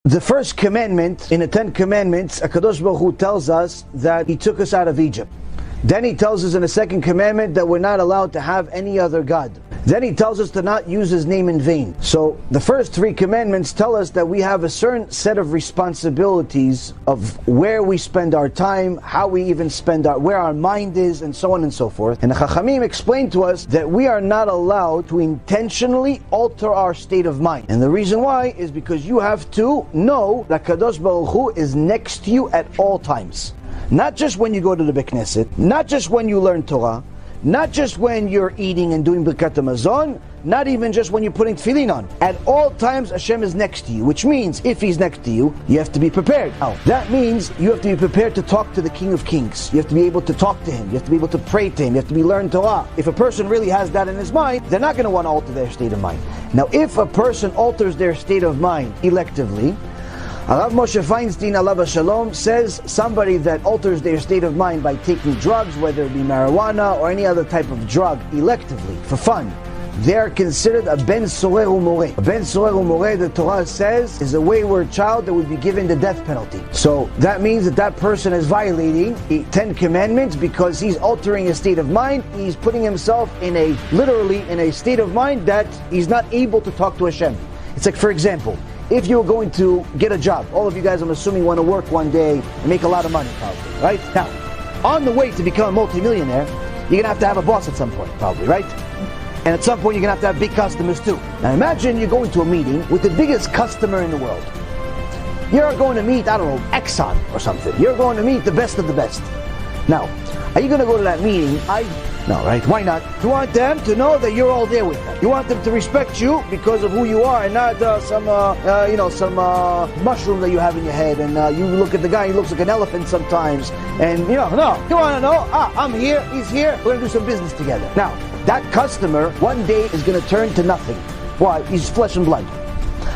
The first commandment in the 10 commandments, HaKadosh Baruch Hu tells us that He took us out of Egypt. Then He tells us in the second commandment that we're not allowed to have any other God. Then He tells us to not use His name in vain. So the first 3 commandments tell us that we have a certain set of responsibilities of where we spend our time, how we even spend where our mind is, and so on and so forth. And the Chachamim explained to us that we are not allowed to intentionally alter our state of mind. And the reason why is because you have to know that Kadosh Baruch Hu is next to you at all times. Not just when you go to the Beit Knesset, not just when you learn Torah, not just when you're eating and doing Birkat HaMazon, not even just when you're putting tefillin on. At all times Hashem is next to you, which means if He's next to you, you have to be prepared. Now, that means you have to be prepared to talk to the King of Kings. You have to be able to talk to Him. You have to be able to pray to Him. You have to be learn Torah. If a person really has that in his mind, they're not going to want to alter their state of mind. Now, if a person alters their state of mind electively, Rav Moshe Feinstein, alav shalom, says somebody that alters their state of mind by taking drugs, whether it be marijuana or any other type of drug, electively, for fun, they're considered a ben sorer umoreh. A ben sorer umoreh, the Torah says, is a wayward child that would be given the death penalty. So that means that that person is violating the 10 commandments because he's altering his state of mind. He's putting himself literally in a state of mind that he's not able to talk to Hashem. It's like, for example, if you were going to get a job, all of you guys, I'm assuming, want to work one day and make a lot of money, probably, right? Now, on the way to become a multimillionaire, you're going to have a boss at some point, probably, right? And at some point, you're going to have big customers too. Now, imagine you're going to a meeting with the biggest customer in the world. You're going to meet, I don't know, Exxon or something. You're going to meet the best of the best. Now, are you going to go to that meeting? No, right? Why not? You want them to know that you're all there with them. You want them to respect you because of who you are, and not some mushroom that you have in your head. And you look at the guy; he looks like an elephant sometimes. And no, you want to know? I'm here. He's here. We're gonna do some business together. Now, that customer one day is gonna turn to nothing. Why? He's flesh and blood.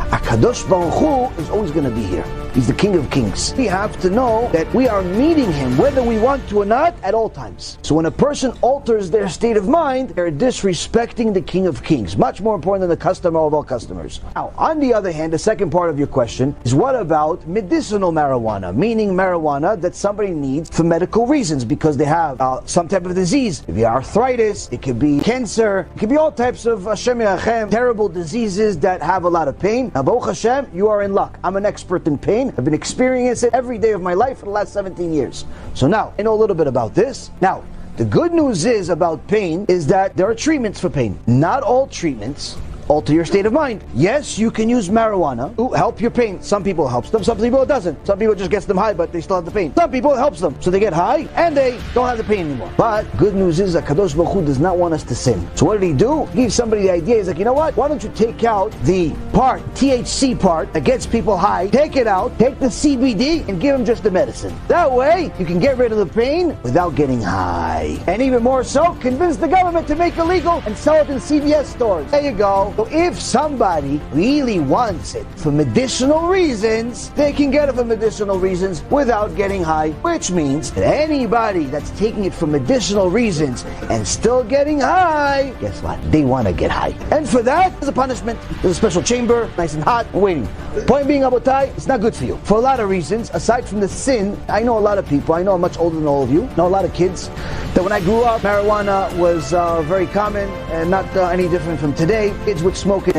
HaKadosh Baruch Hu is always going to be here. He's the King of Kings. We have to know that we are meeting Him, whether we want to or not, at all times. So when a person alters their state of mind, they're disrespecting the King of Kings. Much more important than the customer of all customers. Now, on the other hand, the second part of your question is what about medicinal marijuana? Meaning marijuana that somebody needs for medical reasons because they have some type of disease. It could be arthritis, it could be cancer, it could be all types of Hashem Yerachem, terrible diseases that have a lot of pain. Now, Baruch Hashem, you are in luck. I'm an expert in pain. I've been experiencing it every day of my life for the last 17 years. So now, I know a little bit about this. Now, the good news is about pain is that there are treatments for pain. Not all treatments alter your state of mind. Yes, you can use marijuana to help your pain. Some people it helps them, some people it doesn't. Some people it just gets them high, but they still have the pain. Some people it helps them, so they get high and they don't have the pain anymore. But good news is that Kadosh Baruch Hu does not want us to sin. So what did He do? He gave somebody the idea. He's like, you know what? Why don't you take out the part, THC part, that gets people high, take it out, take the CBD, and give them just the medicine. That way, you can get rid of the pain without getting high. And even more so, convince the government to make it legal and sell it in CVS stores. There you go. So if somebody really wants it for medicinal reasons, they can get it for medicinal reasons without getting high, which means that anybody that's taking it for medicinal reasons and still getting high, guess what? They want to get high. And for that, there's a punishment. There's a special chamber, nice and hot, and waiting. Point being, Abotai, it's not good for you. For a lot of reasons, aside from the sin, I know a lot of people, I know I'm much older than all of you, know a lot of kids, that when I grew up, marijuana was very common and not any different from today. Kids would smoke in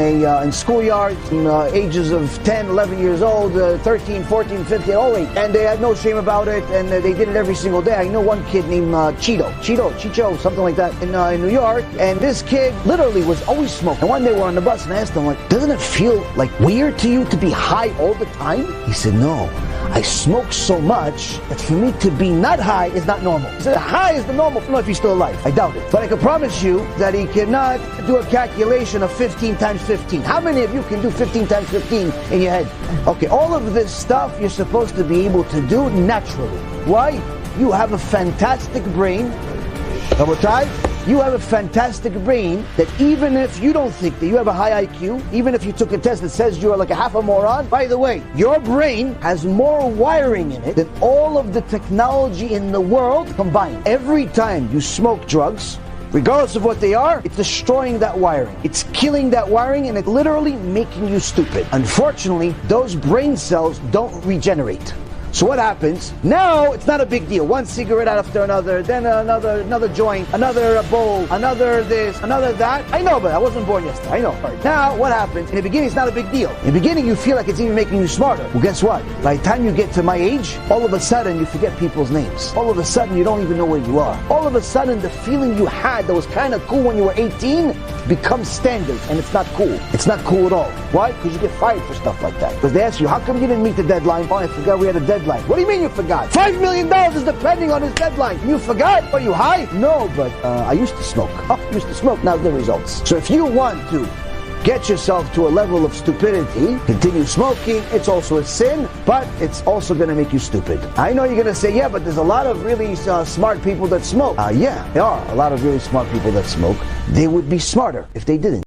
schoolyards, in ages of 10, 11 years old, 13, 14, 15, all age. And they had no shame about it, and they did it every single day. I know one kid named Chicho, something like that, in New York, and this kid literally was always smoking. And one day we're on the bus, and I asked him, like, doesn't it feel like weird to you to be high all the time? He said, no. I smoke so much that for me to be not high is not normal. He said, high is the normal. I don't know if he's still alive. I doubt it. But I can promise you that he cannot do a calculation of 15 times 15. How many of you can do 15 times 15 in your head? Okay, all of this stuff you're supposed to be able to do naturally. Why? You have a fantastic brain. Rabotai, you have a fantastic brain that even if you don't think that you have a high IQ, even if you took a test that says you are like a half a moron, by the way, your brain has more wiring in it than all of the technology in the world combined. Every time you smoke drugs, Regardless of what they are, it's destroying that wiring. It's killing that wiring and it's literally making you stupid. Unfortunately, those brain cells don't regenerate. So what happens? Now it's not a big deal. One cigarette after another, then another joint, another bowl, another this, another that. I know, but I wasn't born yesterday. I know. Right. Now what happens? In the beginning, it's not a big deal. In the beginning, you feel like it's even making you smarter. Well, guess what? By the time you get to my age, all of a sudden you forget people's names. All of a sudden you don't even know where you are. All of a sudden the feeling you had that was kind of cool when you were 18 becomes standard, and it's not cool. It's not cool at all. Why? Because you get fired for stuff like that. Because they ask you, how come you didn't meet the deadline? Oh, I forgot we had a deadline. What do you mean you forgot? $5 million is depending on his deadline. You forgot? Are you high? No, but I used to smoke. Oh, used to smoke. Now the results. So if you want to get yourself to a level of stupidity, continue smoking. It's also a sin, but it's also going to make you stupid. I know you're going to say, yeah, but there's a lot of really smart people that smoke. Yeah, there are a lot of really smart people that smoke. They would be smarter if they didn't.